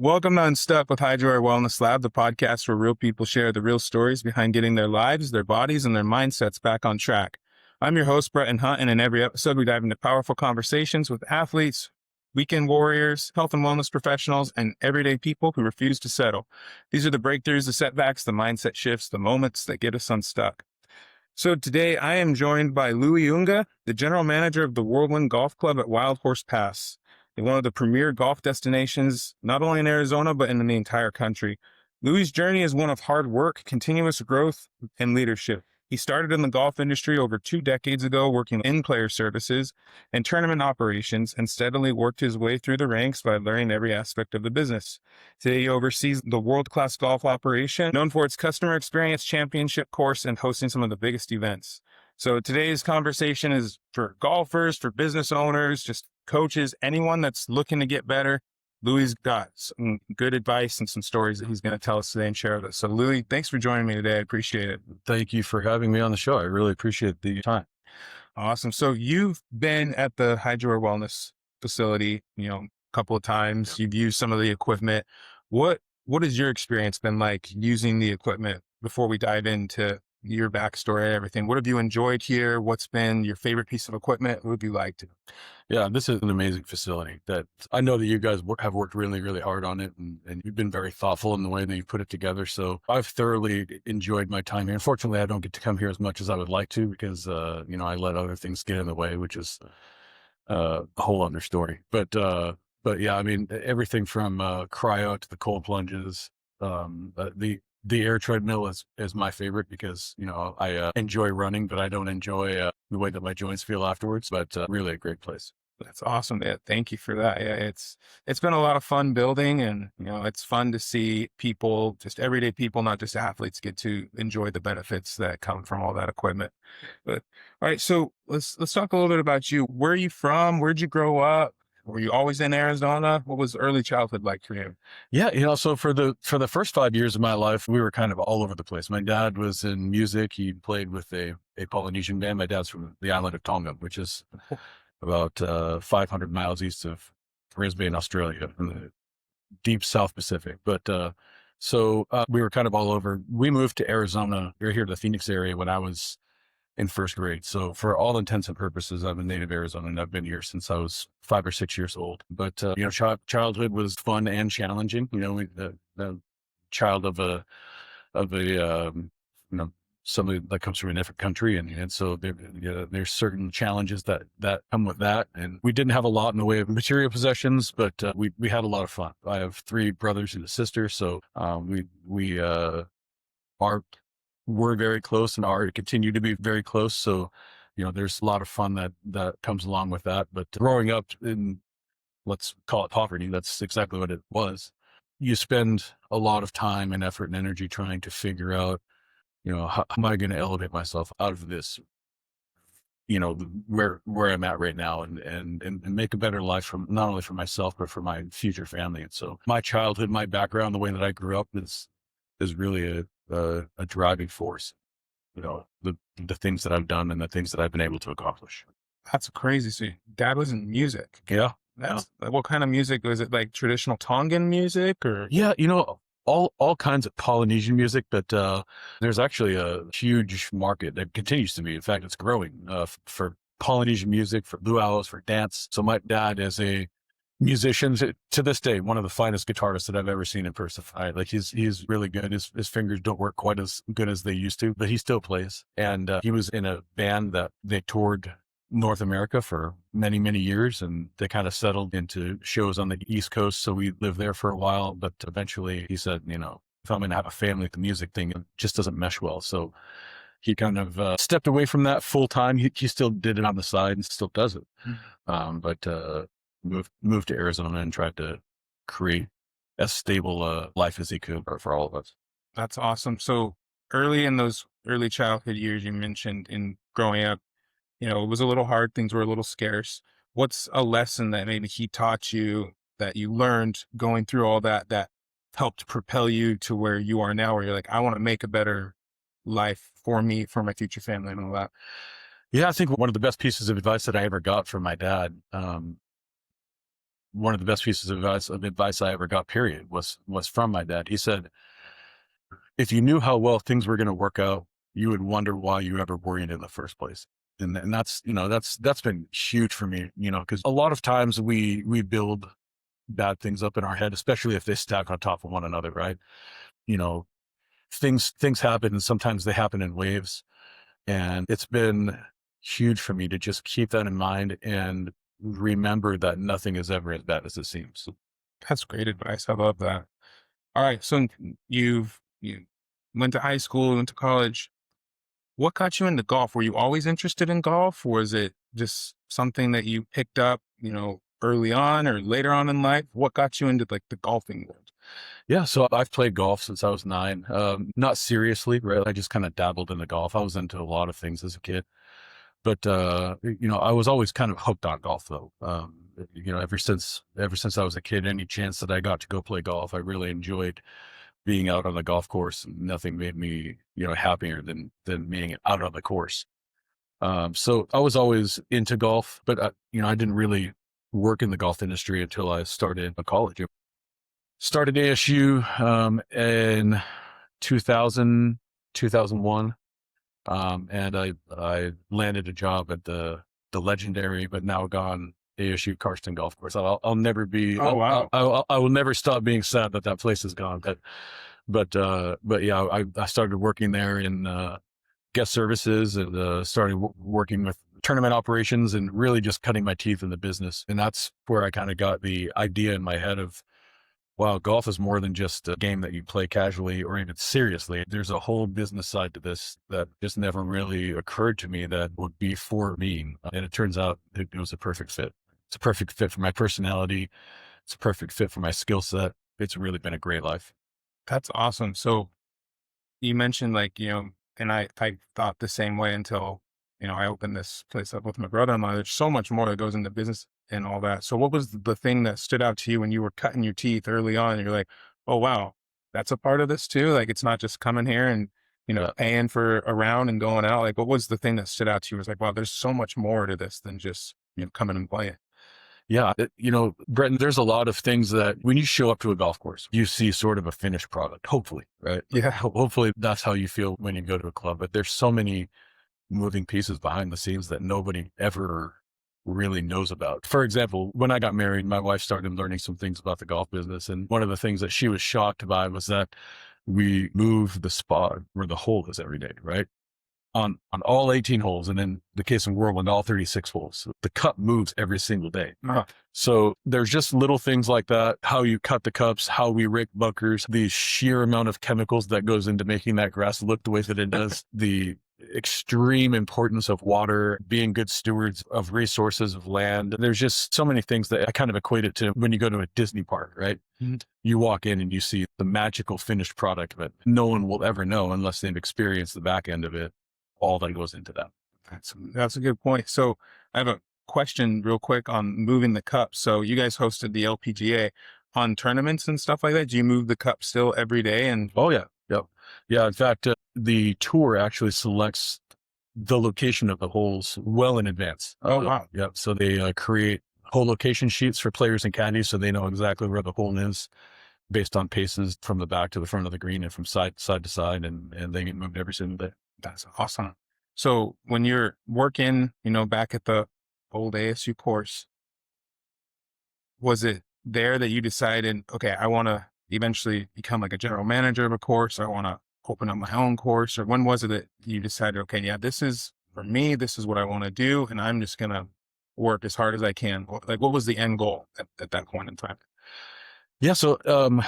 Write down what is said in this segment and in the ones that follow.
Welcome to Unstuck with Hydro Wellness Lab, the podcast where real people share the real stories behind getting their lives, their bodies, and their mindsets back on track. I'm your host, Brett Hunt, and in every episode, we dive into powerful conversations with athletes, weekend warriors, health and wellness professionals, and everyday people who refuse to settle. These are the breakthroughs, the setbacks, the mindset shifts, the moments that get us unstuck. So today, I am joined by Louie Unga, the general manager of the Whirlwind Golf Club at Wild Horse Pass, one of the premier golf destinations, not only in Arizona, but in the entire country. Louie's journey is one of hard work, continuous growth, and leadership. He started in the golf industry over 2 decades ago, working in player services and tournament operations, and steadily worked his way through the ranks by learning every aspect of the business. Today, he oversees the world-class golf operation, known for its customer experience championship course and hosting some of the biggest events. So today's conversation is for golfers, for business owners, just coaches, anyone that's looking to get better. Louie's got some good advice and some stories that he's going to tell us today and share with us. So Louie, thanks for joining me today. I appreciate it. Thank you for having me on the show. I really appreciate the time. Awesome. So you've been at the Hydro Wellness facility, a couple of times. You've used some of the equipment. What has your experience been like using the equipment before we dive into your backstory and everything? What have you enjoyed here? What's been your favorite piece of equipment? What would you like to? Yeah, this is an amazing facility that I know that you guys have worked really, really hard on it, and you've been very thoughtful in the way that you put it together. So I've thoroughly enjoyed my time here. Unfortunately, I don't get to come here as much as I would like to because, I let other things get in the way, which is a whole other story. But yeah, I mean, everything from cryo to the cold plunges, the air treadmill is my favorite because, I enjoy running, but I don't enjoy the way that my joints feel afterwards, but really a great place. That's awesome. Yeah, thank you for that. Yeah, it's been a lot of fun building, and it's fun to see people, just everyday people, not just athletes, get to enjoy the benefits that come from all that equipment. But all right, so let's talk a little bit about you. Where are you from? Where'd you grow up? Were you always in Arizona? What was early childhood like for you? Yeah, so for the first 5 years of my life, we were kind of all over the place. My dad was in music. He played with a Polynesian band. My dad's from the island of Tonga, which is about 500 miles east of Brisbane, Australia, in the deep South Pacific. But so we were kind of all over. We moved to Arizona. We were here to the Phoenix area when I was in first grade. So for all intents and purposes, I'm a native Arizonan, and I've been here since I was 5 or 6 years old. But, childhood was fun and challenging. The child of somebody that comes from a different country. And so there's certain challenges that come with that. And we didn't have a lot in the way of material possessions, but we had a lot of fun. I have 3 brothers and a sister. So we're very close and are continue to be very close. So, there's a lot of fun that comes along with that. But growing up in, let's call it poverty, that's exactly what it was. You spend a lot of time and effort and energy trying to figure out, how am I going to elevate myself out of this, where I'm at right now and make a better life from not only for myself, but for my future family. And so my childhood, my background, the way that I grew up is really a driving force, the things that I've done and the things that I've been able to accomplish. That's crazy. So your dad was in music. Yeah. That's what kind of music was it? Like traditional Tongan music or? Yeah. All kinds of Polynesian music, but there's actually a huge market that continues to be. In fact, it's growing for Polynesian music, for luau's, for dance. So my dad is a musician to this day, one of the finest guitarists that I've ever seen in person. Like he's really good. His fingers don't work quite as good as they used to, but he still plays. And he was in a band that they toured North America for many, many years, and they kind of settled into shows on the East Coast. So we lived there for a while, but eventually he said, if I'm going to have a family, the music thing, it just doesn't mesh well. So he kind of stepped away from that full time. He still did it on the side and still does it. But moved to Arizona and tried to create as stable a life as he could for all of us. That's awesome. So early in those early childhood years, you mentioned in growing up, it was a little hard. Things were a little scarce. What's a lesson that maybe he taught you that you learned going through all that helped propel you to where you are now, where you're like, I want to make a better life for me, for my future family and all that? Yeah, I think one of the best pieces of advice that I ever got from my dad, one of the best pieces of advice I ever got, period, was from my dad. He said, if you knew how well things were going to work out, you would wonder why you ever worried in the first place. And that's, that's been huge for me, because a lot of times we build bad things up in our head, especially if they stack on top of one another, right? You know, things happen, and sometimes they happen in waves. And it's been huge for me to just keep that in mind and remember that nothing is ever as bad as it seems. That's great advice. I love that. All right. So you went to high school, went to college. What got you into golf? Were you always interested in golf, or is it just something that you picked up, early on or later on in life? What got you into like the golfing world? Yeah, so I've played golf since I was 9. Not seriously, right? I just kind of dabbled in the golf. I was into a lot of things as a kid, but I was always kind of hooked on golf, though. Ever since I was a kid, any chance that I got to go play golf, I really enjoyed being out on the golf course. Nothing made me, happier than being out on the course. So I was always into golf, but I didn't really work in the golf industry until I started college. Started ASU in 2000, 2001, and I landed a job at the legendary but now gone ASU Karsten Golf Course. I'll never be. Oh, wow. I will never stop being sad that place is gone. But yeah, I started working there in guest services, and started working with tournament operations, and really just cutting my teeth in the business. And that's where I kind of got the idea in my head of, wow, golf is more than just a game that you play casually or even seriously. There's a whole business side to this that just never really occurred to me that would be for me. And it turns out it was a perfect fit. It's a perfect fit for my personality. It's a perfect fit for my skill set. It's really been a great life. That's awesome. So you mentioned like, and I thought the same way until, I opened this place up with my brother-in-law. There's so much more that goes into business and all that. So what was the thing that stood out to you when you were cutting your teeth early on? And you're like, oh, wow, that's a part of this too. Like, it's not just coming here and, Yeah. paying for a round and going out. Like, what was the thing that stood out to you? It was like, wow, there's so much more to this than just, coming and playing. Yeah. Bretton, there's a lot of things that when you show up to a golf course, you see sort of a finished product, hopefully, right? Yeah. Hopefully that's how you feel when you go to a club. But there's so many moving pieces behind the scenes that nobody ever really knows about. For example, when I got married, my wife started learning some things about the golf business. And one of the things that she was shocked by was that we move the spot where the hole is every day, right? On all 18 holes. And in the case of Whirlwind, all 36 holes, the cup moves every single day. Uh, So there's just little things like that, how you cut the cups, how we rake bunkers, the sheer amount of chemicals that goes into making that grass look the way that it does, the extreme importance of water, being good stewards of resources of land. There's just so many things that I kind of equate it to when you go to a Disney park, right? Mhm. You walk in and you see the magical finished product of it. No one will ever know unless they've experienced the back end of it, all that goes into that. That's a good point. So I have a question real quick on moving the cup. So you guys hosted the LPGA on tournaments and stuff like that. Do you move the cup still every day? And Oh yeah. Yep. Yeah. In fact, the tour actually selects the location of the holes well in advance. oh, wow. Yep. So they create hole location sheets for players and caddies, so they know exactly where the hole is based on paces from the back to the front of the green and from side to side, and they get moved every single day. That's awesome. So when you're working, back at the old ASU course, was it there that you decided, okay, I want to eventually become like a general manager of a course? I want to open up my own course? Or when was it that you decided, okay, yeah, this is for me, this is what I want to do, and I'm just going to work as hard as I can? Like, what was the end goal at that point in time? Yeah. So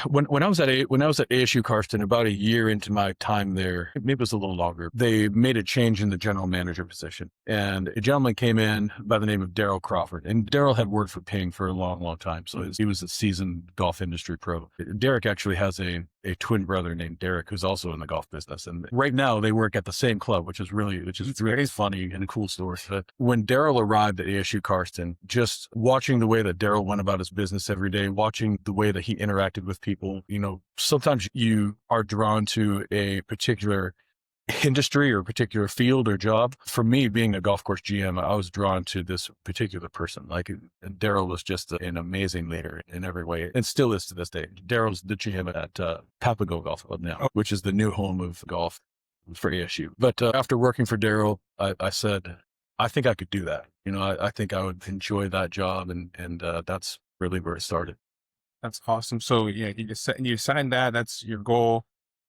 when I was at ASU Karsten, about a year into my time there, maybe it was a little longer, they made a change in the general manager position, and a gentleman came in by the name of Daryl Crawford. And Daryl had worked for Ping for a long, long time, so he was a seasoned golf industry pro. Derek actually has a twin brother named Derek who's also in the golf business, and right now they work at the same club, which is really funny and a cool story. But when Daryl arrived at ASU Karsten, just watching the way that Daryl went about his business every day, watching the way that he interacted with people, sometimes you are drawn to a particular industry or a particular field or job. For me, being a golf course GM, I was drawn to this particular person. Like Daryl was just an amazing leader in every way, and still is to this day. Daryl's the GM at Papago Golf Club now, which is the new home of golf for ASU. But after working for Daryl, I said, I think I could do that. I think I would enjoy that job, and that's really where it started. That's awesome. So yeah, you signed that. That's your goal.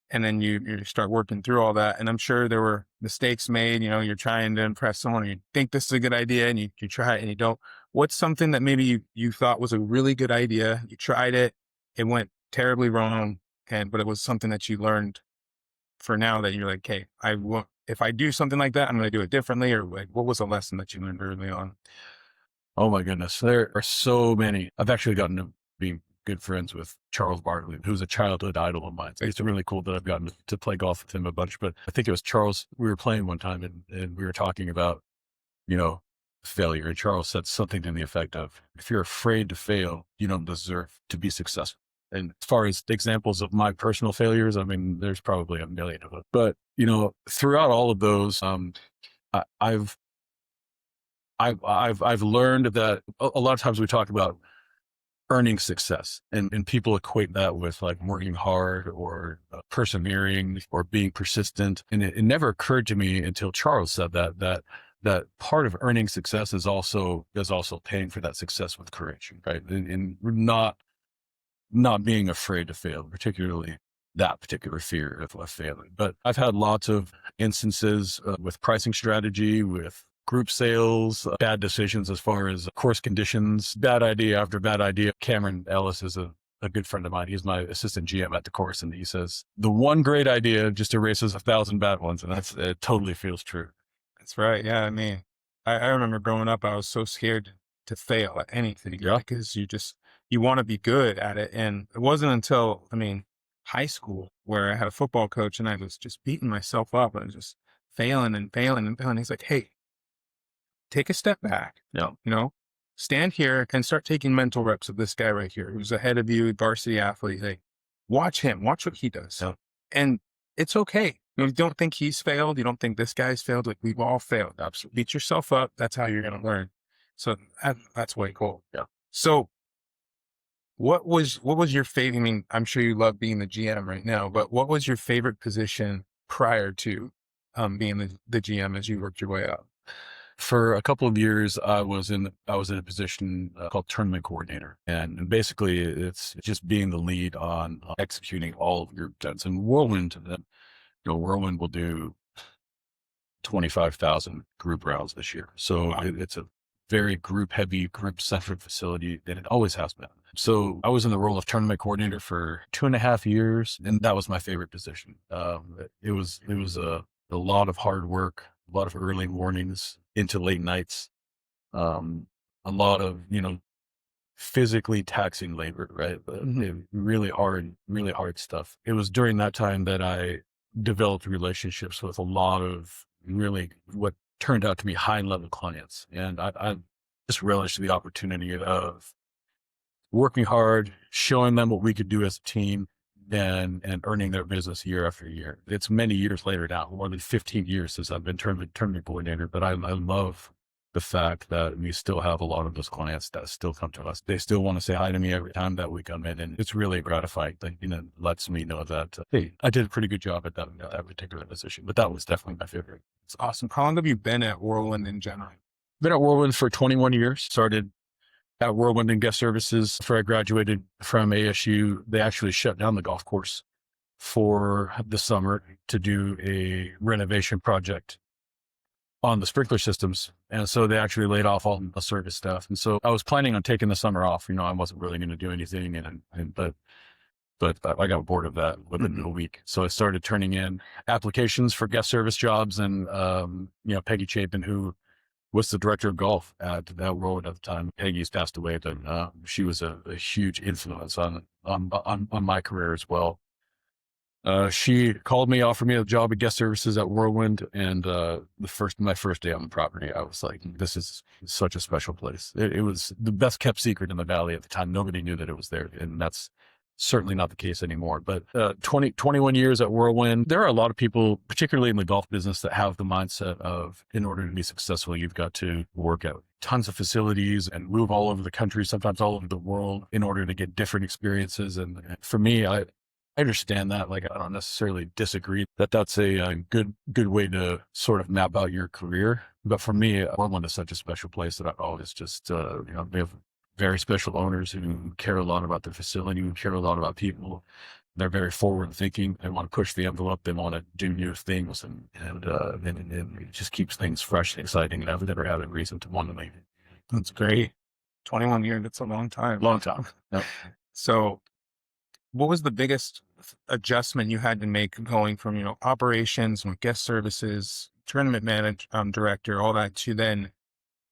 And then you start working through all that. And I'm sure there were mistakes made. You're trying to impress someone, and you think this is a good idea, and you try it and you don't. What's something that maybe you thought was a really good idea? You tried it, it went terribly wrong, but it was something that you learned for now that you're like, hey, if I do something like that, I'm going to do it differently. Or like, what was a lesson that you learned early on? Oh my goodness. There are so many. I've actually gotten to be good friends with Charles Barkley, who's a childhood idol of mine. So it's really cool that I've gotten to play golf with him a bunch. But I think it was Charles, we were playing one time and we were talking about, failure. And Charles said something to the effect of, if you're afraid to fail, you don't deserve to be successful. And as far as examples of my personal failures, I mean, there's probably a million of them. But, throughout all of those, I've learned that a lot of times we talk about earning success, and people equate that with like working hard or persevering or being persistent. And it never occurred to me until Charles said that part of earning success is also paying for that success with courage, right? And not being afraid to fail, particularly that particular fear of failing. But I've had lots of instances with pricing strategy, with group sales, bad decisions as far as course conditions, bad idea after bad idea. Cameron Ellis is a good friend of mine. He's my assistant GM at the course. And he says, the one great idea just erases 1,000 bad ones. And it totally feels true. That's right. Yeah. I mean, I remember growing up, I was so scared to fail at anything. Yeah. Because you want to be good at it. And it wasn't until, high school where I had a football coach and I was just beating myself up. I was just failing and failing and failing. He's like, hey, take a step back, stand here and start taking mental reps of this guy right here, who's ahead of you, varsity athlete. Like, watch him, watch what he does. Yeah. And it's okay. You don't think he's failed. You don't think this guy's failed. Like, we've all failed. Absolutely. Beat yourself up. That's how you're going to learn. So that's way cool. Yeah. So what was your favorite? I mean, I'm sure you love being the GM right now, but what was your favorite position prior to being the GM as you worked your way up? For a couple of years, I was in a position called tournament coordinator, and basically it's just being the lead on executing all of your events. And Whirlwind, Whirlwind will do 25,000 group rounds this year, so it's a very group-heavy, group-centric facility, and it always has been. So I was in the role of tournament coordinator for 2.5 years, and that was my favorite position. It was a lot of hard work, a lot of early mornings into late nights, a lot of, physically taxing labor, right? But really hard stuff. It was during that time that I developed relationships with a lot of really what turned out to be high level clients. And I just relished the opportunity of working hard, showing them what we could do as a team, and earning their business year after year. It's many years later now, more than 15 years since I've been tournament coordinator, but I love the fact that we still have a lot of those clients that still come to us. They still want to say hi to me every time that we come in, and it's really gratifying. That, lets me know that, hey, I did a pretty good job at that particular position, but that was definitely my favorite. It's awesome. How long have you been at Whirlwind in general? Been at Whirlwind for 21 years. Started at Whirlwind in guest services after I graduated from ASU. They actually shut down the golf course for the summer to do a renovation project on the sprinkler systems. And so they actually laid off all the service staff. And so I was planning on taking the summer off. I wasn't really going to do anything. But I got bored of that within a week. So I started turning in applications for guest service jobs. And, Peggy Chapin, who was the director of golf at Whirlwind at the time. Peggy's passed away, but she was a huge influence on my career as well. She called me, offered me a job at guest services at Whirlwind, and my first day on the property, I was like, this is such a special place. It was the best kept secret in the valley at the time. Nobody knew that it was there, and that's certainly not the case anymore. But 21 years at Whirlwind, there are a lot of people, particularly in the golf business, that have the mindset of, in order to be successful, you've got to work at tons of facilities and move all over the country, sometimes all over the world, in order to get different experiences. And for me, I understand that. Like, I don't necessarily disagree that that's a good way to sort of map out your career. But for me, Whirlwind is such a special place that I've always just, they have very special owners who care a lot about the facility, who care a lot about people. They're very forward thinking. They want to push the envelope. They want to do new things, and it just keeps things fresh and exciting. And I've never had a reason to want to leave. That's great. 21 years. That's a long time. Long time. Yep. So what was the biggest adjustment you had to make going from, operations and guest services, tournament director, all that, to then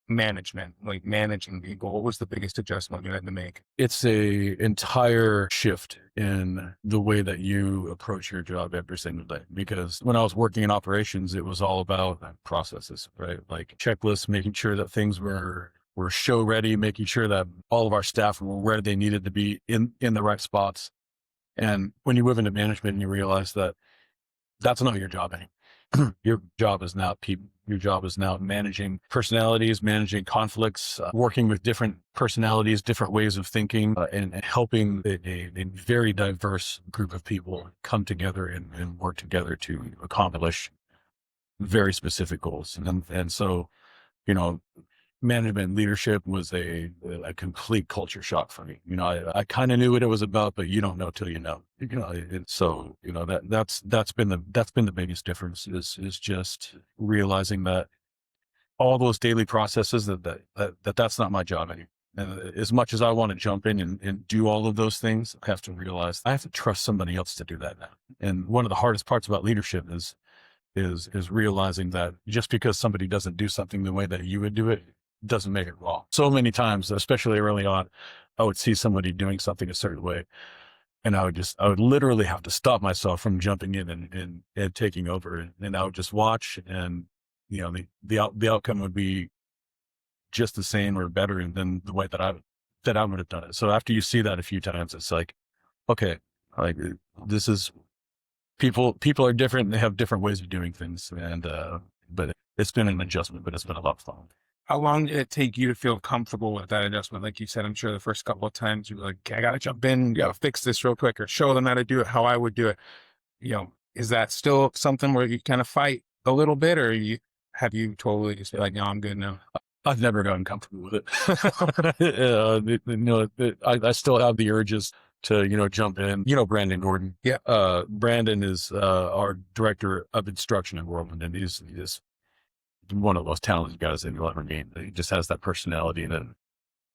management, like managing people? What was the biggest adjustment you had to make? It's a entire shift in the way that you approach your job every single day. Because when I was working in operations, it was all about processes, right? Like checklists, making sure that things were show ready, making sure that all of our staff were where they needed to be in the right spots. And when you move into management, you realize that that's not your job anymore. Your job is now people. Your job is now managing personalities, managing conflicts, working with different personalities, different ways of thinking, and helping a very diverse group of people come together and work together to accomplish very specific goals. And so, management leadership was a complete culture shock for me. I kind of knew what it was about, but you don't know till you know. So that's been the biggest difference is just realizing that all those daily processes that's not my job anymore. And as much as I want to jump in and do all of those things, I have to realize I have to trust somebody else to do that now. And one of the hardest parts about leadership is realizing that just because somebody doesn't do something the way that you would do it doesn't make it wrong. So many times, especially early on, I would see somebody doing something a certain way, and I would literally have to stop myself from jumping in and taking over, and I would just watch, and the outcome would be just the same or better than the way that I would have done it. So after you see that a few times, it's like, okay, like this is people are different. They have different ways of doing things, and but it's been an adjustment, but it's been a lot of fun. How long did it take you to feel comfortable with that adjustment? Like you said, I'm sure the first couple of times you were like, okay, I got to jump in, got to fix this real quick, or show them how to do it, how I would do it. Is that still something where you kind of fight a little bit, or have you totally just be like, no, I'm good now? I've never gotten comfortable with it. I still have the urges to, jump in. Brandon Gordon. Yeah. Brandon is our director of instruction at Whirlwind, and he's one of the most talented guys that you'll ever meet. He just has that personality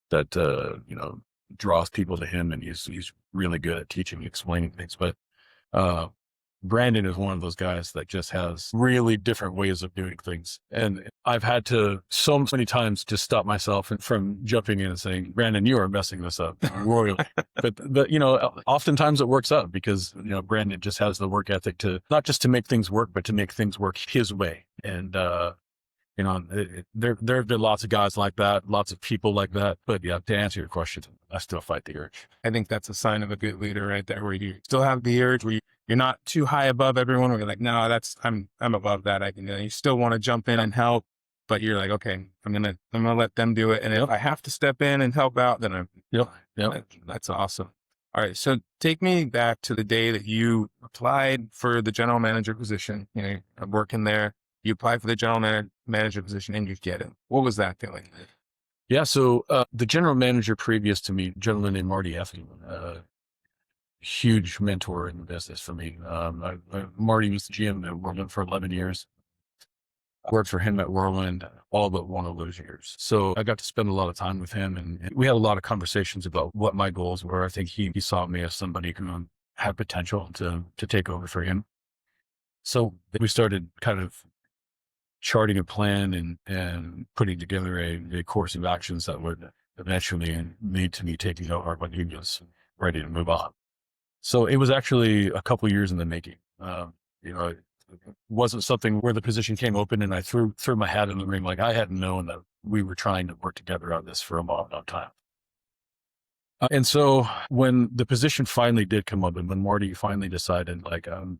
that draws people to him, and he's really good at teaching and explaining things. But Brandon is one of those guys that just has really different ways of doing things. And I've had to so many times just stop myself from jumping in and saying, Brandon, you are messing this up royally. but oftentimes it works out because, Brandon just has the work ethic to not just to make things work, but to make things work his way. And, there have been lots of guys like that, lots of people like that. But yeah, to answer your question, I still fight the urge. I think that's a sign of a good leader right there, where you still have the urge, where you're not too high above everyone, where you're like, no, I'm above that. I can do that. You still want to jump in and help, but you're like, okay, I'm going to let them do it. And if I have to step in and help out, then Yep. That's awesome. All right. So take me back to the day that you applied for the general manager position. I'm working there. You apply for the general manager position and you get it. What was that feeling? Yeah. So the general manager previous to me, a gentleman named Marty Effing, huge mentor in the business for me. Marty was the GM at Whirlwind for 11 years. I worked for him at Whirlwind all but one of those years. So I got to spend a lot of time with him, and we had a lot of conversations about what my goals were. I think he saw me as somebody who had potential to take over for him. So we started kind of charting a plan and putting together a course of actions that would eventually lead to me taking over when he was ready to move on. So it was actually a couple of years in the making. It wasn't something where the position came open and I threw my hat in the ring. Like, I hadn't known that we were trying to work together on this for a long time. And so when the position finally did come up, and when Marty finally decided, like, I'm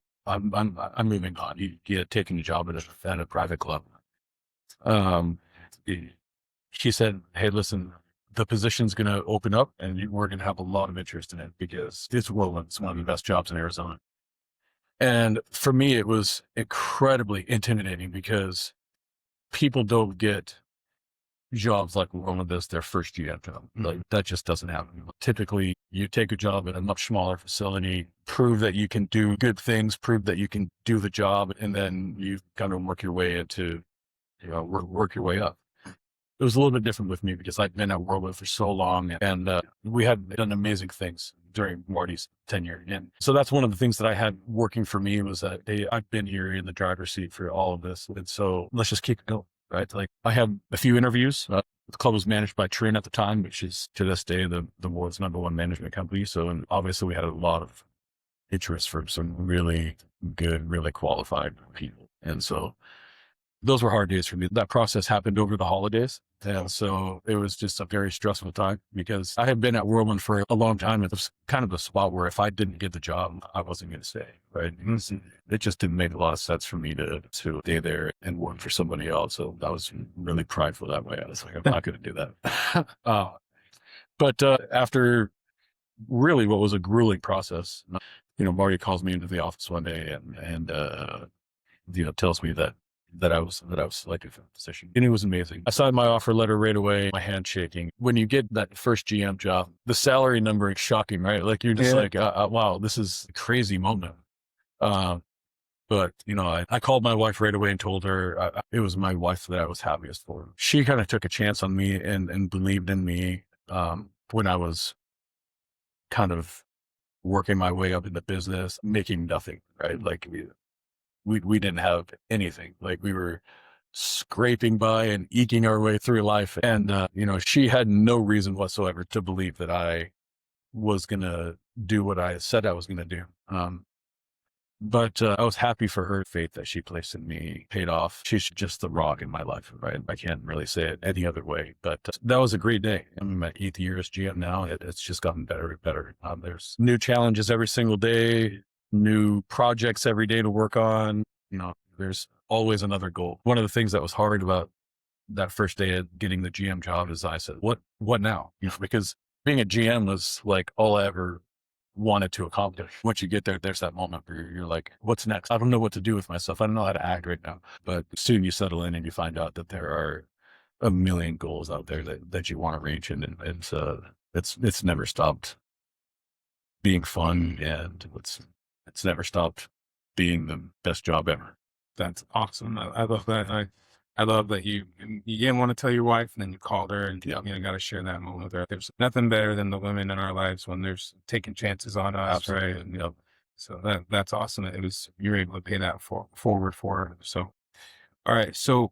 moving on, he had taken a job at a private club. He he said, "Hey, listen, the position's going to open up, and we're going to have a lot of interest in it because it's Whirlwind. It's one of the best jobs in Arizona." And for me, it was incredibly intimidating because people don't get jobs like Whirlwind as their first GM job. Like that just doesn't happen. Typically, you take a job at a much smaller facility, prove that you can do good things, prove that you can do the job, and then you kind of work your way into, work your way up. It was a little bit different with me because I'd been at Whirlwind for so long, and we had done amazing things during Marty's tenure. And so that's one of the things that I had working for me was that, hey, I've been here in the driver's seat for all of this. And so let's just keep it going, right? Like I had a few interviews. The club was managed by Trin at the time, which is to this day the world's #1 management company. So, and obviously we had a lot of interest from some really good, really qualified people. And so those were hard days for me. That process happened over the holidays. And so it was just a very stressful time because I had been at Whirlwind for a long time. It was kind of a spot where if I didn't get the job, I wasn't going to stay. Right. It just didn't make a lot of sense for me to stay there and work for somebody else. So I was really prideful that way. I was like, I'm not going to do that. But after really what was a grueling process, Marty calls me into the office one day and tells me that I was selected for the position. And it was amazing. I signed my offer letter right away, my hand shaking. When you get that first GM job, the salary number is shocking, right? Like you're just like, wow, this is a crazy moment. But I called my wife right away and told her it was my wife that I was happiest for. She kind of took a chance on me and believed in me when I was kind of working my way up in the business, making nothing, right? Like we didn't have anything. Like we were scraping by and eking our way through life. And, she had no reason whatsoever to believe that I was going to do what I said I was going to do. But I was happy for her faith that she placed in me paid off. She's just the rock in my life, right? I can't really say it any other way, but that was a great day. I'm in my 8th year as GM now. It's just gotten better and better. There's new challenges every single day, new projects every day to work on. There's always another goal. One of the things that was hard about that first day of getting the GM job is I said, what now? Because being a GM was like all I ever wanted to accomplish. Once you get there, there's that moment where you're like, what's next? I don't know what to do with myself. I don't know how to act right now. But soon you settle in and you find out that there are a million goals out there that you want to reach. And it's never stopped being fun, and it's never stopped being the best job ever. That's awesome. I love that. I love that you didn't want to tell your wife, and then you called her, and got to share that moment with her. There's nothing better than the women in our lives when there's taking chances on us, Absolutely. right? And so that's awesome. You're able to pay that forward for her. So, all right. So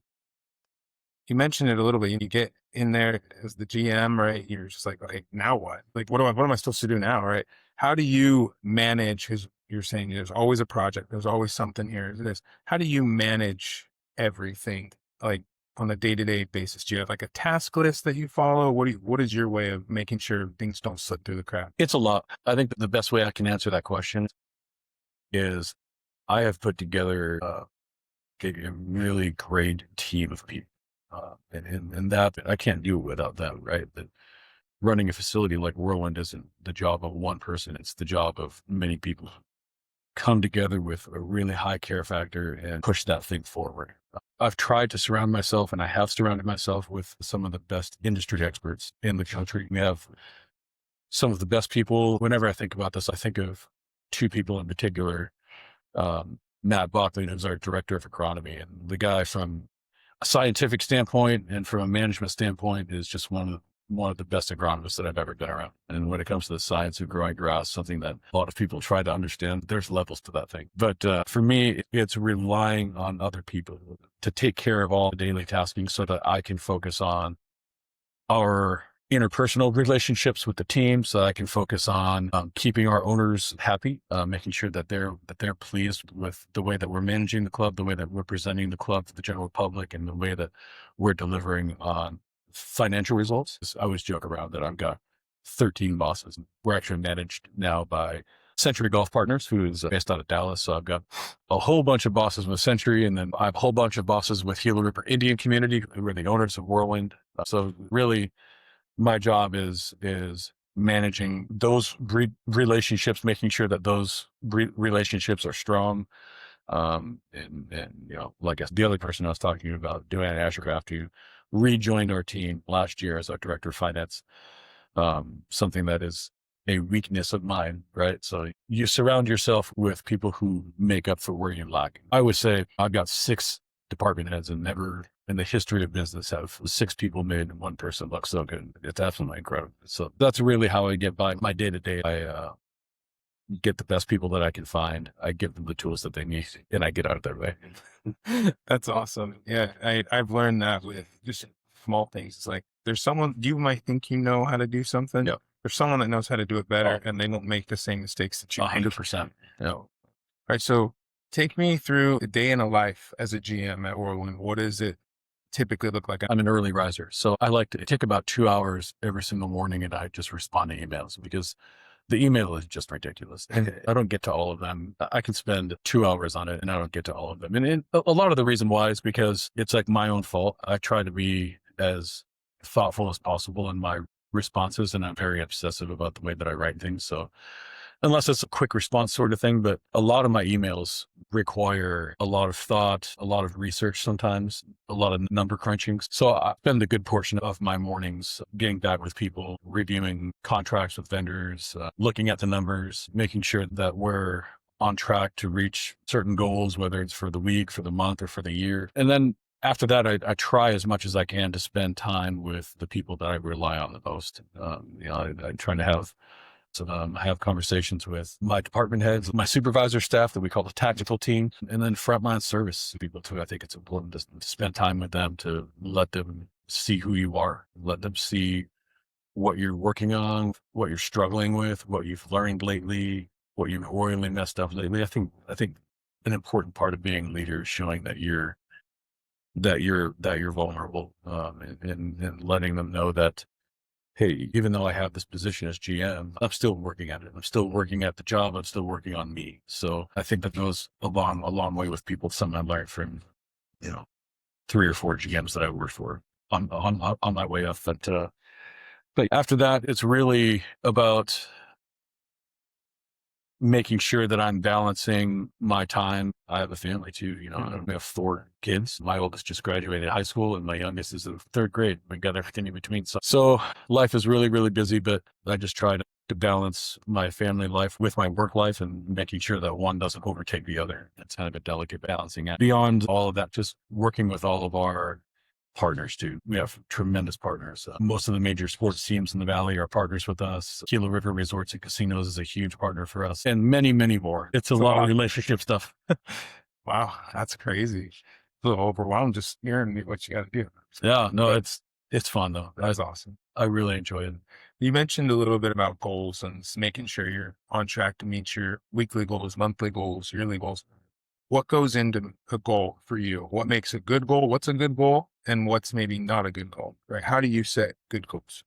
you mentioned it a little bit. You get in there as the GM, right? You're just like, now what? Like, what am I supposed to do now, right? How do you manage? Because you're saying there's always a project, there's always something here. How do you manage everything, like on a day-to-day basis? Do you have like a task list that you follow? What is your way of making sure things don't slip through the cracks? It's a lot. I think the best way I can answer that question is I have put together a really great team of people. And that I can't do it without them, right? That running a facility like Whirlwind isn't the job of one person. It's the job of many people come together with a really high care factor and push that thing forward. I've tried to surround myself, and I have surrounded myself with some of the best industry experts in the country. We have some of the best people. Whenever I think about this, I think of two people in particular. Matt Bachling, who's our director of agronomy, and the guy from a scientific standpoint and from a management standpoint is just one of the best agronomists that I've ever been around. And when it comes to the science of growing grass, something that a lot of people try to understand, there's levels to that thing. But for me, it's relying on other people to take care of all the daily tasking so that I can focus on our interpersonal relationships with the team, so I can focus on keeping our owners happy, making sure that they're pleased with the way that we're managing the club, the way that we're presenting the club to the general public, and the way that we're delivering on financial results. I always joke around that I've got 13 bosses. We're actually managed now by Century Golf Partners, who is based out of Dallas. So I've got a whole bunch of bosses with Century, and then I have a whole bunch of bosses with Gila River Indian Community, who are the owners of Whirlwind. So really, my job is managing those relationships, making sure that those relationships are strong. And like the other person I was talking about, Joanne Ashercraft, who rejoined our team last year as our director of finance, something that is a weakness of mine, right? So you surround yourself with people who make up for where you lack. I would say I've got 6 department heads, and never in the history of business have 6 people made one person look so good. It's absolutely incredible. So that's really how I get by my day to day. I get the best people that I can find. I give them the tools that they need, and I get out of their way. That's awesome. Yeah, I've learned that with just small things. It's like there's someone you might think you know how to do something. Yeah. There's someone that knows how to do it better, and they don't make the same mistakes that you make. 100%. Yeah. All right. So take me through a day in a life as a GM at Whirlwind. What does it typically look like? I'm an early riser, so I like to take about 2 hours every single morning, and I just respond to emails because the email is just ridiculous. And I don't get to all of them. I can spend 2 hours on it and I don't get to all of them. And a lot of the reason why is because it's like my own fault. I try to be as thoughtful as possible in my responses, and I'm very obsessive about the way that I write things. So unless it's a quick response sort of thing, but a lot of my emails require a lot of thought, a lot of research, sometimes a lot of number crunching. So I spend a good portion of my mornings getting back with people, reviewing contracts with vendors, looking at the numbers, making sure that we're on track to reach certain goals, whether it's for the week, for the month, or for the year. And then after that, I try as much as I can to spend time with the people that I rely on the most. I try to have I have conversations with my department heads, my supervisor staff that we call the tactical team, and then frontline service people too. I think it's important to spend time with them, to let them see who you are, let them see what you're working on, what you're struggling with, what you've learned lately, what you've royally messed up lately. I think an important part of being a leader is showing that you're vulnerable, and letting them know that, hey, even though I have this position as GM, I'm still working at it. I'm still working at the job. I'm still working on me. So I think that goes a long way with people. Something I learned from, 3 or 4 GMs that I worked for on my way up. But after that, it's really about making sure that I'm balancing my time. I have a family too, I have 4 kids. My oldest just graduated high school and my youngest is in 3rd grade. We got everything in between. So life is really, really busy, but I just try to balance my family life with my work life and making sure that one doesn't overtake the other. It's kind of a delicate balancing act. Beyond all of that, just working with all of our partners too. We have tremendous partners. Most of the major sports teams in the Valley are partners with us. Gila River Resorts and Casinos is a huge partner for us, and many, many more. It's a lot of relationship stuff. Wow, that's crazy. A little overwhelmed just hearing what you got to do. Yeah, no, it's fun though. That's awesome. I really enjoy it. You mentioned a little bit about goals and making sure you're on track to meet your weekly goals, monthly goals, yearly goals. What goes into a goal for you? What makes a good goal? What's a good goal? And what's maybe not a good goal, right? How do you set good goals?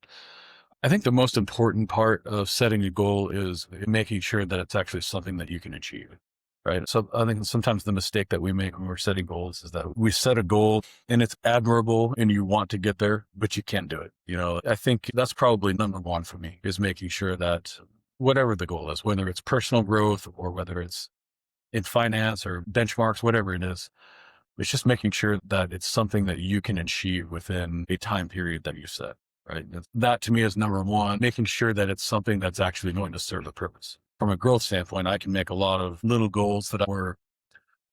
I think the most important part of setting a goal is making sure that it's actually something that you can achieve, right? So I think sometimes the mistake that we make when we're setting goals is that we set a goal and it's admirable and you want to get there, but you can't do it. I think that's probably number one for me, is making sure that whatever the goal is, whether it's personal growth or whether it's in finance or benchmarks, whatever it is, it's just making sure that it's something that you can achieve within a time period that you set, right? That to me is number one, making sure that it's something that's actually going to serve a purpose. From a growth standpoint, I can make a lot of little goals that were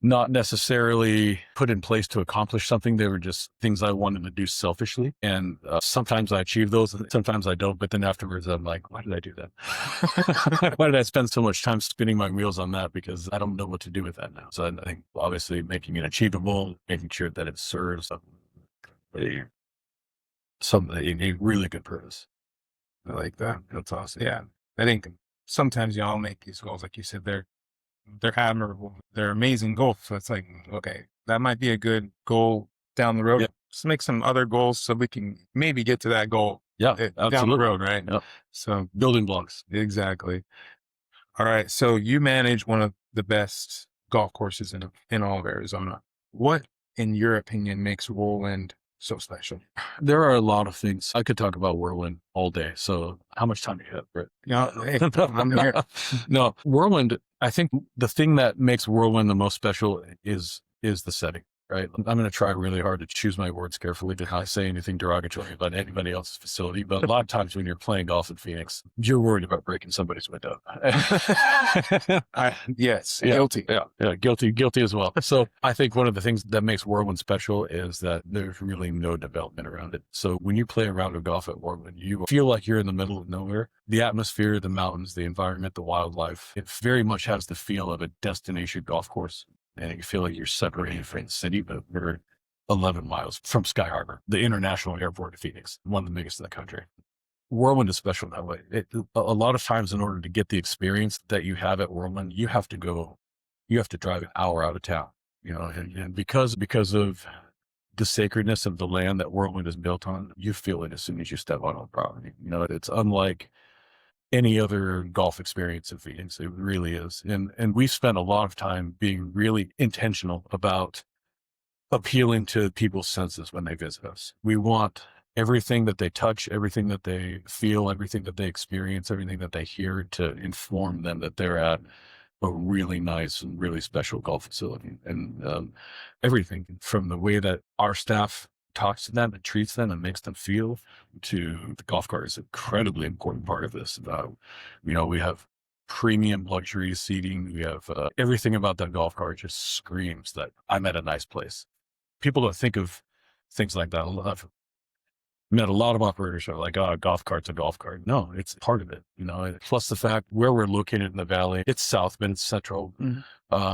not necessarily put in place to accomplish something. They were just things I wanted to do selfishly. And sometimes I achieve those and sometimes I don't. But then afterwards, I'm like, why did I do that? Why did I spend so much time spinning my wheels on that? Because I don't know what to do with that now. So I think obviously making it achievable, making sure that it serves a really good purpose. I like that. That's awesome. Yeah. I think sometimes y'all make these goals, like you said, they're admirable. They're amazing goals. So it's like, okay, that might be a good goal down the road. Yeah. Let's make some other goals so we can maybe get to that goal Yeah, down the absolutely. road, right? Yep. So Building blocks. exactly. All right. So you manage one of the best golf courses in all of Arizona. What, in your opinion, makes Whirlwind so special? There are a lot of things. I could talk about Whirlwind all day. So how much time do you have, Brett? Yeah, hey, I'm here. No, Whirlwind, I think the thing that makes Whirlwind the most special is the setting, right? I'm going to try really hard to choose my words carefully to not say anything derogatory about anybody else's facility. But a lot of times when you're playing golf in Phoenix, you're worried about breaking somebody's window. Yes, Yeah, guilty. yeah, guilty as well. So I think one of the things that makes Whirlwind special is that there's really no development around it. So when you play a round of golf at Whirlwind, you feel like you're in the middle of nowhere. The atmosphere, the mountains, the environment, the wildlife, it very much has the feel of a destination golf course. And you feel like you're separated from the city, but we're 11 miles from Sky Harbor, the international airport of Phoenix, one of the biggest in the country. Whirlwind is special that way. A lot of times, in order to get the experience that you have at Whirlwind, you have to drive an hour out of town, and because of the sacredness of the land that Whirlwind is built on, you feel it as soon as you step on the property. It's unlike any other golf experience in Phoenix. It really is. And we spent a lot of time being really intentional about appealing to people's senses when they visit us. We want everything that they touch, everything that they feel, everything that they experience, everything that they hear to inform them that they're at a really nice and really special golf facility. And everything from the way that our staff talks to them and treats them and makes them feel to the golf cart is an incredibly important part of this. We have premium luxury seating. We have everything about that golf cart just screams that I'm at a nice place. People don't think of things like that. I've met a lot of operators who are like, oh, a golf cart's a golf cart. No, it's part of it, plus the fact where we're located in the valley, it's south, but it's central.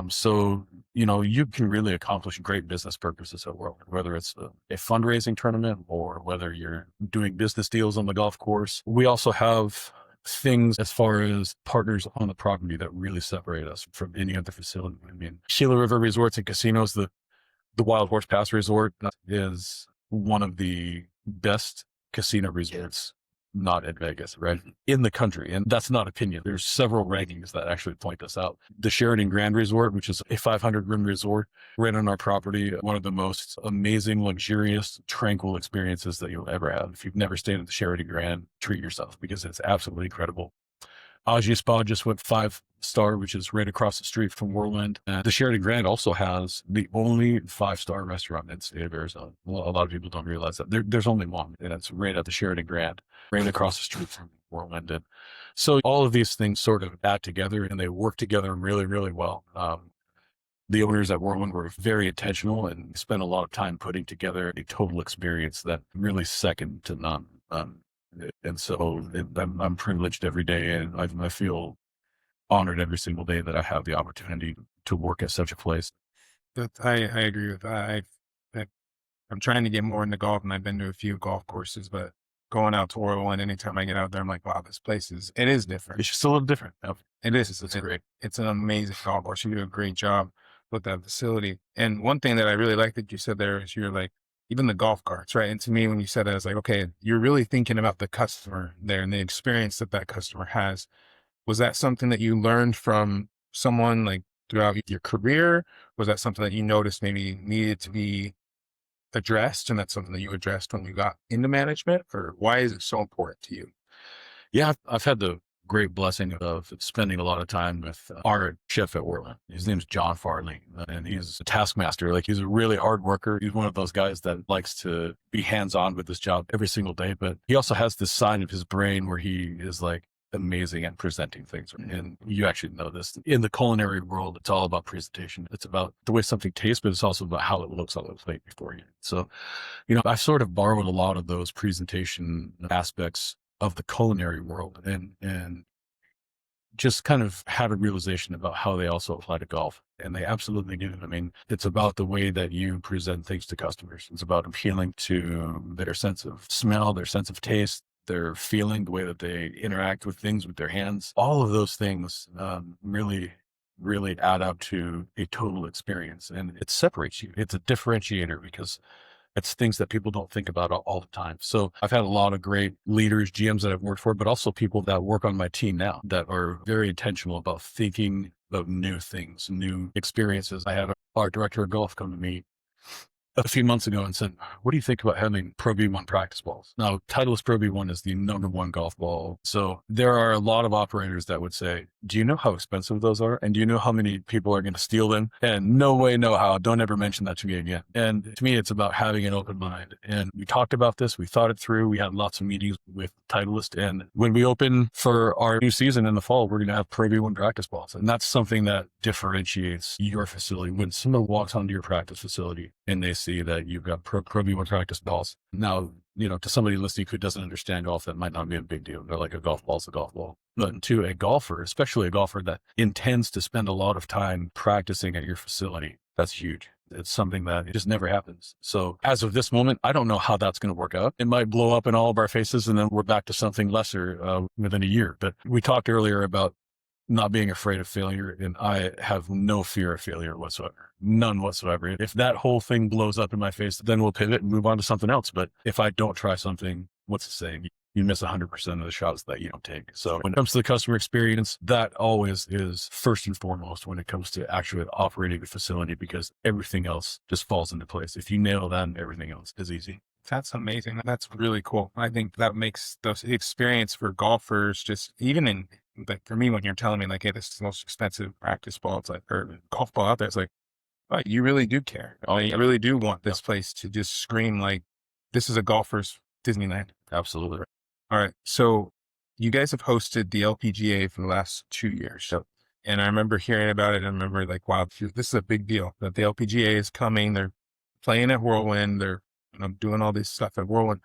So, you can really accomplish great business purposes at Whirlwind, whether it's a fundraising tournament or whether you're doing business deals on the golf course. We also have things as far as partners on the property that really separate us from any other facility. I mean, Gila River Resorts and Casinos, the Wild Horse Pass Resort is one of the best casino resorts, not in Vegas, right? In the country. And that's not opinion. There's several rankings that actually point this out. The Sheridan Grand Resort, which is a 500-room resort right on our property, one of the most amazing, luxurious, tranquil experiences that you'll ever have. If you've never stayed at the Sheridan Grand, treat yourself because it's absolutely incredible. Aji Spa just went 5-star, which is right across the street from Whirlwind. The Sheridan Grand also has the only 5-star restaurant in the state of Arizona. Well, a lot of people don't realize that. There's only one, and it's right at the Sheridan Grand, right across the street from Whirlwind. And so all of these things sort of add together, and they work together really, really well. The owners at Whirlwind were very intentional and spent a lot of time putting together a total experience that really second to none. And so I'm privileged every day, and I feel honored every single day that I have the opportunity to work at such a place. I agree with that. I I'm trying to get more into golf, and I've been to a few golf courses, but going out to Whirlwind, anytime I get out there, I'm like, wow, this place it is different. It's just a little different. Yep. It is. It's great. It's an amazing golf course. You do a great job with that facility. And one thing that I really like that you said there is you're like, even the golf carts, right? And to me, when you said that, I was like, okay, you're really thinking about the customer there and the experience that that customer has. Was that something that you learned from someone like throughout your career? Was that something that you noticed maybe needed to be addressed, and that's something that you addressed when you got into management, or why is it so important to you? Yeah, I've had the great blessing of spending a lot of time with our chef at Whirlwind. His name's John Farley, and he's a taskmaster. Like, he's a really hard worker. He's one of those guys that likes to be hands-on with his job every single day, but he also has this side of his brain where he is like amazing at presenting things. And you actually know this. In the culinary world, it's all about presentation. It's about the way something tastes, but it's also about how it looks on the plate before you. So, I've sort of borrowed a lot of those presentation aspects of the culinary world and just kind of had a realization about how they also apply to golf. And they absolutely do. I mean, it's about the way that you present things to customers. It's about appealing to their sense of smell, their sense of taste, their feeling, the way that they interact with things with their hands. All of those things really, really add up to a total experience. And it separates you. It's a differentiator because It's things that people don't think about all the time. So I've had a lot of great leaders, GMs that I've worked for, but also people that work on my team now that are very intentional about thinking about new things, new experiences. I had our director of golf come to me a few months ago and said, what do you think about having Pro V1 practice balls? Now, Titleist Pro V1 is the #1 golf ball. So there are a lot of operators that would say, do you know how expensive those are? And do you know how many people are going to steal them? And no way, no how. Don't ever mention that to me again. And to me, it's about having an open mind. And we talked about this. We thought it through. We had lots of meetings with Titleist. And when we open for our new season in the fall, we're going to have Pro V1 practice balls. And that's something that differentiates your facility. When someone walks onto your practice facility and they see that you've got Pro V1 practice balls. Now, to somebody listening who doesn't understand golf, that might not be a big deal. They're like, a golf ball is a golf ball. But to a golfer, especially a golfer that intends to spend a lot of time practicing at your facility, that's huge. It's something that just never happens. So as of this moment, I don't know how that's going to work out. It might blow up in all of our faces and then we're back to something lesser within a year. But we talked earlier about not being afraid of failure. And I have no fear of failure whatsoever. None whatsoever. If that whole thing blows up in my face, then we'll pivot and move on to something else. But if I don't try something, what's the saying? You miss 100% of the shots that you don't take. So when it comes to the customer experience, that always is first and foremost when it comes to actually operating the facility, because everything else just falls into place. If you nail that, everything else is easy. That's amazing. That's really cool. I think that makes the experience for golfers just even in like for me, when you're telling me like, hey, this is the most expensive practice ball, it's like, or golf ball out there, it's like, oh, you really do care. Oh, you really do want this place to just scream like this is a golfer's Disneyland. Absolutely. All right. So you guys have hosted the LPGA for the last 2 years. Yep. And I remember hearing about it. I remember like, wow, this is a big deal that the LPGA is coming. They're playing at Whirlwind. They're doing all this stuff at Whirlwind.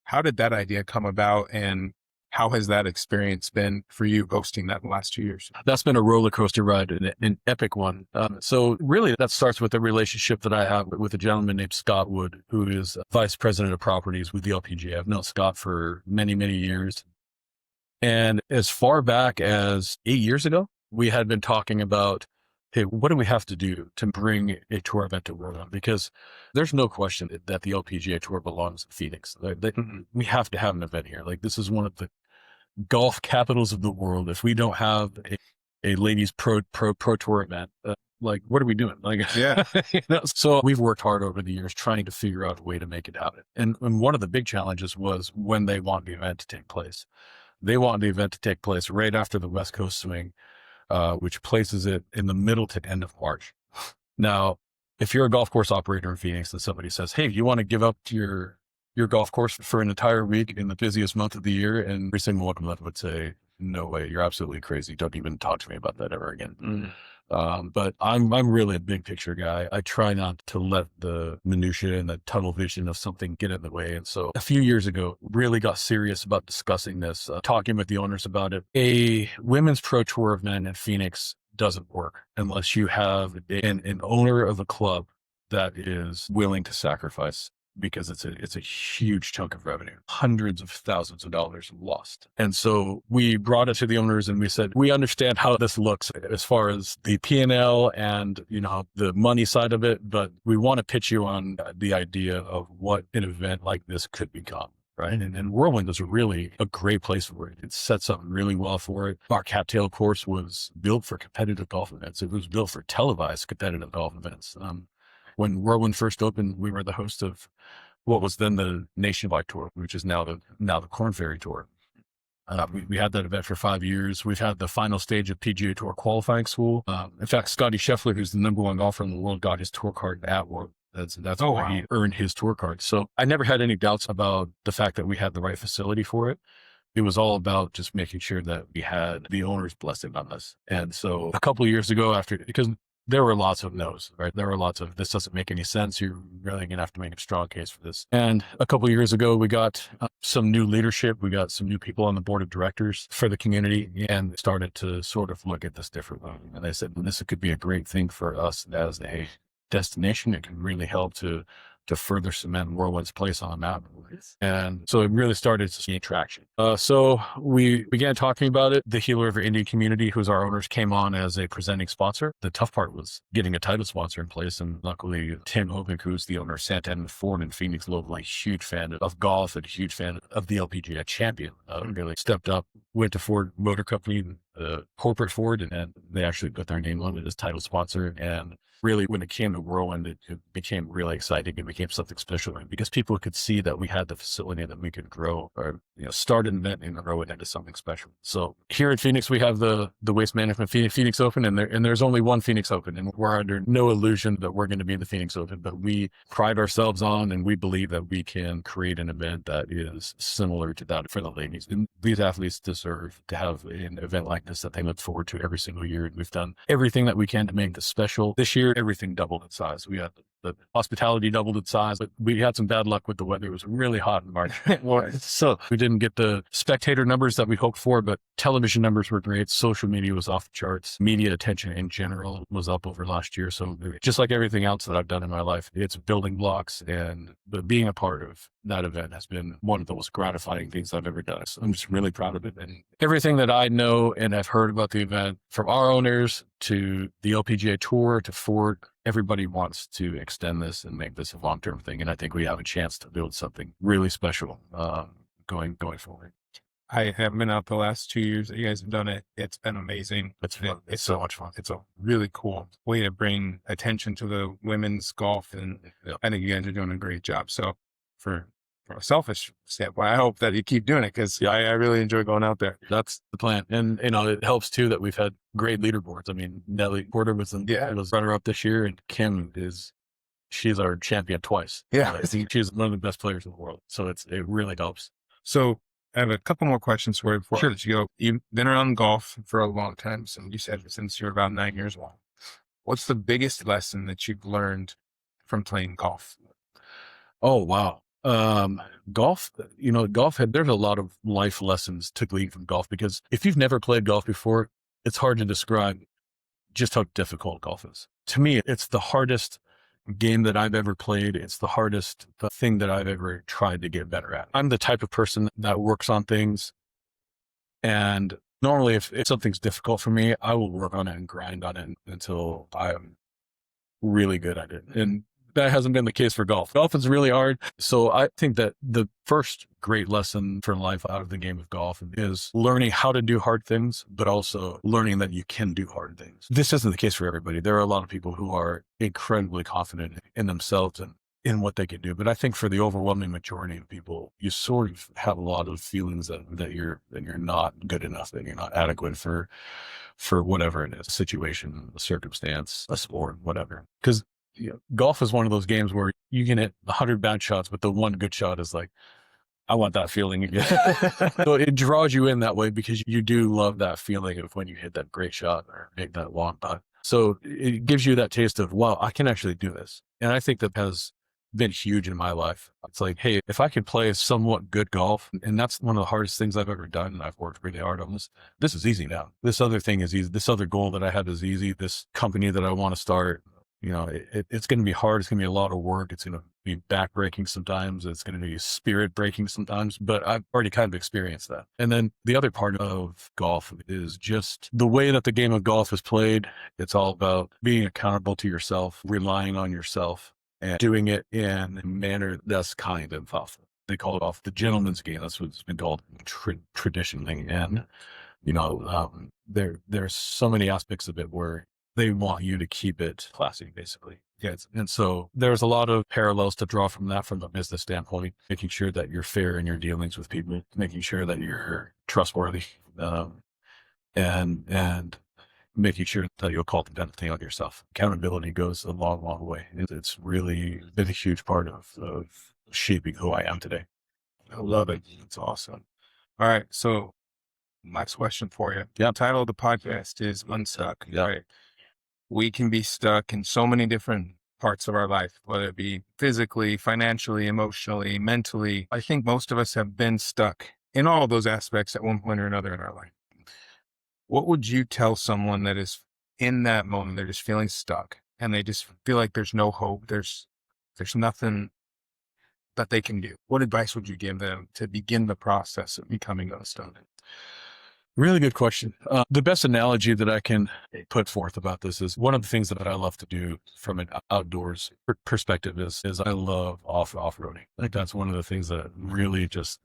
How did that idea come about? And how has that experience been for you hosting that in the last 2 years? That's been a roller coaster ride, an epic one. So really that starts with a relationship that I have with a gentleman named Scott Wood, who is vice president of properties with the LPGA. I've known Scott for many, many years. And as far back as 8 years ago, we had been talking about, hey, what do we have to do to bring a tour event to Whirlwind? Because there's no question that the LPGA Tour belongs in Phoenix. We have to have an event here. Like, this is one of the golf capitals of the world. If we don't have a ladies pro tour event, like, what are we doing? Like, Yeah. So we've worked hard over the years trying to figure out a way to make it happen. And one of the big challenges was when they want the event to take place. They want the event to take place right after the West Coast Swing, which places it in the middle to end of March. Now, if you're a golf course operator in Phoenix and somebody says, hey, you want to give up to your golf course for an entire week in the busiest month of the year, and every single one of them would say, no way, you're absolutely crazy. Don't even talk to me about that ever again. But I'm really a big picture guy. I try not to let the minutia and the tunnel vision of something get in the way. And so a few years ago, really got serious about discussing this, talking with the owners about it. A women's pro tour event in Phoenix doesn't work unless you have an owner of a club that is willing to sacrifice, because it's a huge chunk of revenue, hundreds of thousands of dollars lost. And so we brought it to the owners and we said, we understand how this looks as far as the P&L and, the money side of it, but we want to pitch you on the idea of what an event like this could become. Right. And Whirlwind is really a great place for it. It sets up really well for it. Our cattail course was built for competitive golf events. It was built for televised competitive golf events. When Whirlwind first opened, we were the host of what was then the Nationwide Tour, which is now the Korn Ferry Tour. We had that event for 5 years. We've had the final stage of PGA Tour qualifying school. In fact, Scotty Scheffler, who's the #1 golfer in the world, got his tour card at Whirlwind. That's where he earned his tour card. So I never had any doubts about the fact that we had the right facility for it. It was all about just making sure that we had the owner's blessing on us. And so a couple of years ago, because there were lots of no's, right? There were lots of, this doesn't make any sense. You're really going to have to make a strong case for this. And a couple of years ago, we got some new leadership. We got some new people on the board of directors for the community and started to sort of look at this differently. And they said, this could be a great thing for us as a destination. It can really help to to further cement Whirlwind's place on the map. And so it really started to gain traction. So we began talking about it. The Gila River Indian community, who's our owners, came on as a presenting sponsor. The tough part was getting a title sponsor in place. And luckily, Tim Hovick, who's the owner of Santa Ana Ford in Phoenix, locally, huge fan of golf and huge fan of the LPGA champion, really stepped up, went to Ford Motor Company, corporate Ford, and they actually put their name on it as title sponsor. And really, when it came to Whirlwind, it became really exciting. It became something special because people could see that we had the facility that we could grow or start an event and grow it into something special. So here in Phoenix, we have the Waste Management Phoenix Open, and there's only one Phoenix Open, and we're under no illusion that we're going to be in the Phoenix Open, but we pride ourselves on, and we believe that we can create an event that is similar to that for the ladies. And these athletes deserve to have an event like this that they look forward to every single year. And we've done everything that we can to make this special. This year, everything doubled in size. We had the hospitality doubled in size, but we had some bad luck with the weather. It was really hot in March. So we didn't get the spectator numbers that we hoped for, but television numbers were great. Social media was off the charts. Media attention in general was up over last year. So just like everything else that I've done in my life, it's building blocks, and being a part of that event has been one of the most gratifying things I've ever done. So I'm just really proud of it. And everything that I know and have heard about the event, from our owners to the LPGA Tour to Ford, everybody wants to extend this and make this a long-term thing. And I think we have a chance to build something really special going forward. I have been out the last 2 years that you guys have done it. It's been amazing. It's fun. It's so much fun. It's a really cool way to bring attention to the women's golf. And I think you guys are doing a great job. So from a selfish standpoint, I hope that you keep doing it, because I really enjoy going out there. That's the plan. And, it helps too that we've had great leaderboards. I mean, Nellie Porter was runner up this year, and Kim she's our champion twice. Yeah. I think she's one of the best players in the world. So it really helps. So I have a couple more questions for you before I let you go. You've been around golf for a long time. So you said since you're about 9 years old. What's the biggest lesson that you've learned from playing golf? Oh, wow. Golf, there's a lot of life lessons to glean from golf, because if you've never played golf before, it's hard to describe just how difficult golf is. To me, it's the hardest game that I've ever played. It's the hardest thing that I've ever tried to get better at. I'm the type of person that works on things, and normally if something's difficult for me, I will work on it and grind on it until I'm really good at it. And that hasn't been the case for golf. Golf is really hard. So I think that the first great lesson for life out of the game of golf is learning how to do hard things, but also learning that you can do hard things. This isn't the case for everybody. There are a lot of people who are incredibly confident in themselves and in what they can do. But I think for the overwhelming majority of people, you sort of have a lot of feelings that you're not good enough, that you're not adequate for whatever it is, a situation, a circumstance, a sport, whatever. Because golf is one of those games where you can hit 100 bad shots, but the one good shot is like, I want that feeling again. So it draws you in that way, because you do love that feeling of when you hit that great shot or make that long putt. So it gives you that taste of, wow, I can actually do this. And I think that has been huge in my life. It's like, hey, if I could play somewhat good golf, and that's one of the hardest things I've ever done, and I've worked really hard on this is easy now. This other thing is easy. This other goal that I have is easy. This company that I want to start, it's going to be hard. It's going to be a lot of work. It's going to be backbreaking sometimes. It's going to be spirit breaking sometimes, but I've already kind of experienced that. And then the other part of golf is just the way that the game of golf is played. It's all about being accountable to yourself, relying on yourself, and doing it in a manner that's kind and thoughtful. They call it off the gentleman's game. That's what it's been called traditionally. And, there's so many aspects of it where they want you to keep it classy, basically. Yes. And so there's a lot of parallels to draw from that from a business standpoint, making sure that you're fair in your dealings with people, making sure that you're trustworthy, and making sure that you'll call the thing on yourself. Accountability goes a long, long way. It's really been a huge part of shaping who I am today. I love it. It's awesome. All right. So last question for you. Yeah. The title of the podcast is Unstuck. Yeah. Right? We can be stuck in so many different parts of our life, whether it be physically, financially, emotionally, mentally. I think most of us have been stuck in all of those aspects at one point or another in our life. What would you tell someone that is in that moment, they're just feeling stuck and they just feel like there's no hope, there's there's nothing that they can do, what advice would you give them to begin the process of becoming unstuck? Really good question. The best analogy that I can put forth about this is one of the things that I love to do from an outdoors perspective is I love off-roading. I think that's one of the things that really just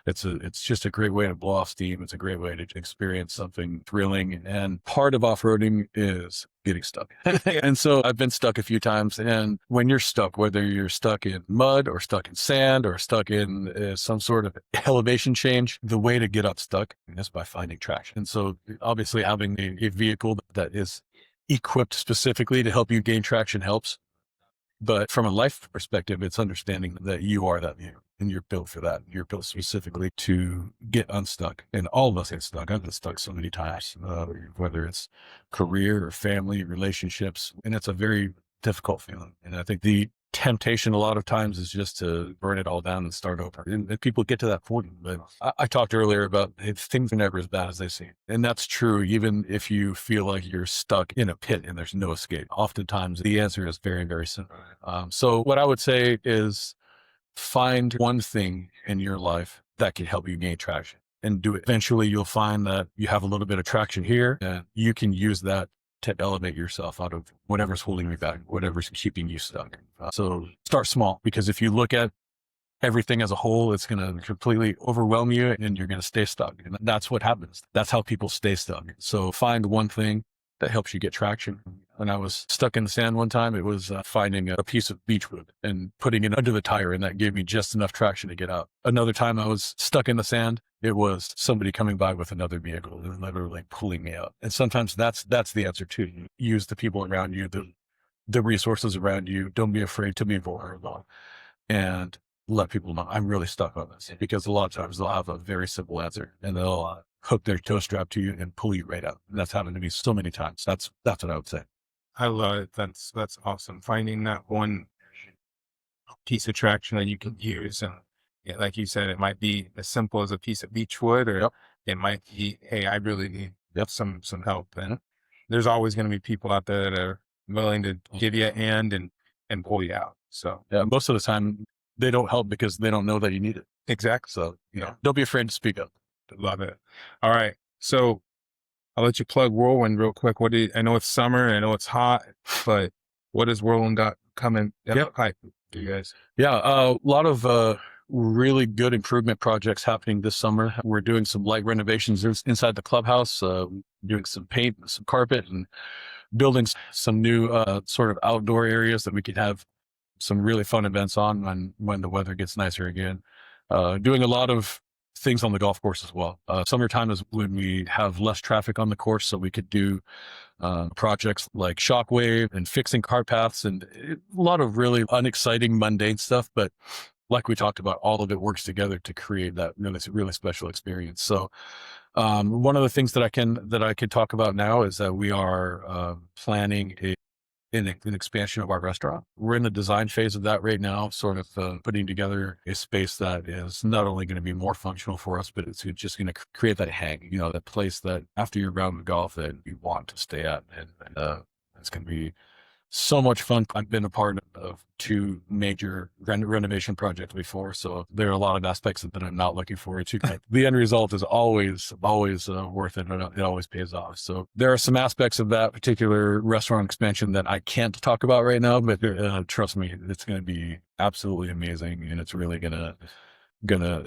it's just a great way to blow off steam. It's a great way to experience something thrilling. And part of off-roading is getting stuck. And so I've been stuck a few times. And when you're stuck, whether you're stuck in mud or stuck in sand or stuck in some sort of elevation change, the way to get unstuck is by finding traction. And so obviously having a vehicle that is equipped specifically to help you gain traction helps. But from a life perspective, it's understanding that you are that vehicle and you're built for that. You're built specifically to get unstuck. And all of us get stuck. I've been stuck so many times, whether it's career or family, relationships. And it's a very difficult feeling. And I think the temptation a lot of times is just to burn it all down and start over. And people get to that point. But I talked earlier about things are never as bad as they seem. And that's true, even if you feel like you're stuck in a pit and there's no escape. Oftentimes the answer is very, very simple. So what I would say is find one thing in your life that can help you gain traction and do it. Eventually you'll find that you have a little bit of traction here and you can use that to elevate yourself out of whatever's holding you back, whatever's keeping you stuck. So start small, because if you look at everything as a whole, it's going to completely overwhelm you and you're going to stay stuck. And that's what happens. That's how people stay stuck. So find one thing that helps you get traction. When I was stuck in the sand one time, it was finding a piece of beechwood and putting it under the tire, and that gave me just enough traction to get out. Another time I was stuck in the sand, it was somebody coming by with another vehicle and literally pulling me out. And sometimes that's the answer too. Use the people around you, the resources around you. Don't be afraid to be vulnerable and let people know I'm really stuck on this, because a lot of times they'll have a very simple answer and they'll hook their toe strap to you and pull you right out. And that's happened to me so many times. That's what I would say. I love it. That's awesome. Finding that one piece of traction that you can use. And yeah, like you said, it might be as simple as a piece of beech wood, or it might be, hey, I really need some help. And there's always going to be people out there that are willing to give you a hand and pull you out. So yeah, most of the time they don't help because they don't know that you need it. Exactly. So, don't be afraid to speak up. Love it. All right. So I'll let you plug Whirlwind real quick. I know it's summer and I know it's hot, but what is Whirlwind got coming? Hi, you guys. Yeah. A lot of, really good improvement projects happening this summer. We're doing some light renovations inside the clubhouse, doing some paint, some carpet, and building some new, sort of outdoor areas that we could have some really fun events on when the weather gets nicer again. Doing a lot of things on the golf course as well. Summertime is when we have less traffic on the course, so we could do projects like shockwave and fixing cart paths and a lot of really unexciting, mundane stuff. But like we talked about, all of it works together to create that really special experience. So one of the things that I could talk about now is that we are planning an expansion of our restaurant. We're in the design phase of that right now, sort of putting together a space that is not only going to be more functional for us, but it's just going to create that hang, that place that after your round of golf that you want to stay at. And it's going to be so much fun. I've been a part of two major renovation projects before, so there are a lot of aspects that I'm not looking forward to. The end result is always worth it, and it always pays off. So there are some aspects of that particular restaurant expansion that I can't talk about right now, but trust me, it's going to be absolutely amazing, and it's really gonna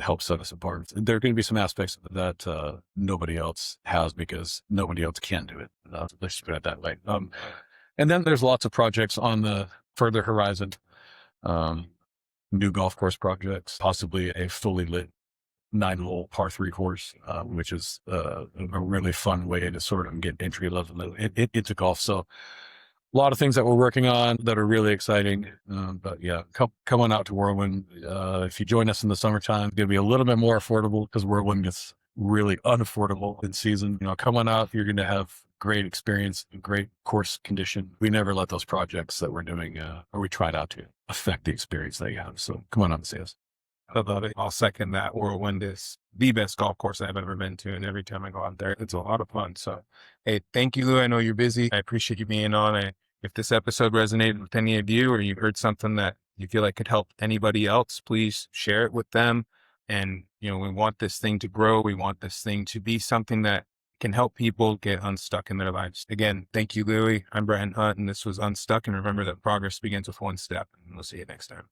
help set us apart. There are going to be some aspects that nobody else has because nobody else can do it. Let's just put it that way. And then there's lots of projects on the further horizon, new golf course projects, possibly a fully lit 9-hole par 3 course, which is a really fun way to sort of get entry level into golf. So a lot of things that we're working on that are really exciting. But yeah, come on out to Whirlwind. If you join us in the summertime, it's going to be a little bit more affordable because Whirlwind gets really unaffordable in season. Come on out. You're going to have great experience, great course condition. We never let those projects that we're doing, or we try not to, affect the experience that you have. So come on out and see us. I love it. I'll second that. Whirlwind is the best golf course I've ever been to. And every time I go out there, it's a lot of fun. So, hey, thank you, Lou. I know you're busy. I appreciate you being on. If this episode resonated with any of you, or you heard something that you feel like could help anybody else, please share it with them. And, we want this thing to grow. We want this thing to be something that can help people get unstuck in their lives. Again, thank you, Louie. I'm Brenton Hunt, and this was Unstuck. And remember that progress begins with one step. And we'll see you next time.